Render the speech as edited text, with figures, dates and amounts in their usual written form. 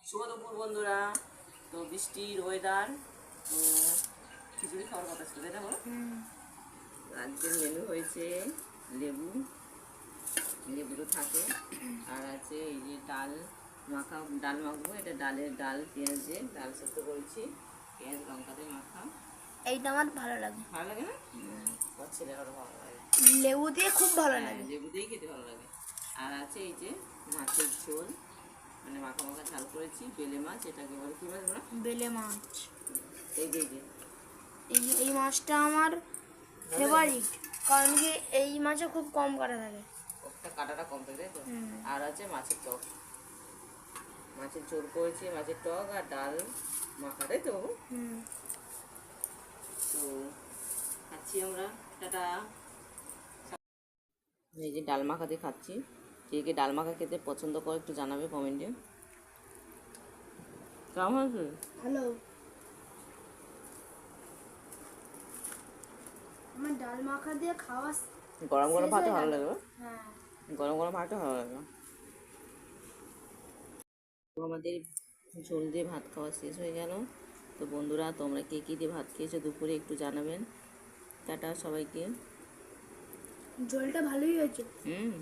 শুভ দুপুর বন্ধুরা। তো বৃষ্টির ওয়েদার, তো খিচুড়ি খাওয়ার কথা ছিল, তাই না? আজকের মেনু হয়েছে লেবু, লেবুটো থাকে, আর আছে এই যে ডাল মাখবো। এটা ডাল পেঁয়াজ দিয়ে ডাল সেদ্ধ করেছি, পেঁয়াজ লঙ্কা দিয়ে মাখা। এইটা আমার ভালো লাগে। ভালো লাগে না? আমার ছেলের আরও ভালো লাগে। লেবু দিয়ে খুব ভালো লাগে। লেবু দিয়েই খেতে ভালো লাগে। আর আছে এই যে মাছের ঝোল, মানে মাখা মাখা ঝাল করেছি, বেলে মাছ, এটাকে বলে কি মাছ বলা? বেলে মাছ। এই যে এই মাছটা আমার ফেভারিট, কারণ কি এই মাছে খুব কম কাটা থাকে। ওটা কাটাটা কম থাকে, তাই তো? আর আছে মাছের টক, মাছের ঝোল করেছি, মাছের টক আর ডাল মাখা, তাই তো? তো খাচ্ছি আমরা। টাটা। এই যে ডাল মাখা দিয়ে খাচ্ছি। কে কে ডাল মাখা খেতে পছন্দ করে একটু জানাবে কমেন্টে। কেমন হয়েছে? হ্যালো, আমার ডাল মাখা দিয়ে খাওয়া গরম গরম শেষ ভাতে হয়ে ভালো গেল। লাগবে। হ্যাঁ, গরম গরম ভাতে ভালো লাগবে। তো আমাদের ঝোল দিয়ে ভাত খাওয়া শেষ হয়ে গেল। তো বন্ধুরা, তোমরা কে কী দিয়ে ভাত খেয়েছো দুপুরে একটু জানাবেন। টাটা সবাইকে। ঝোলটা ভালোই হয়েছে। হুম।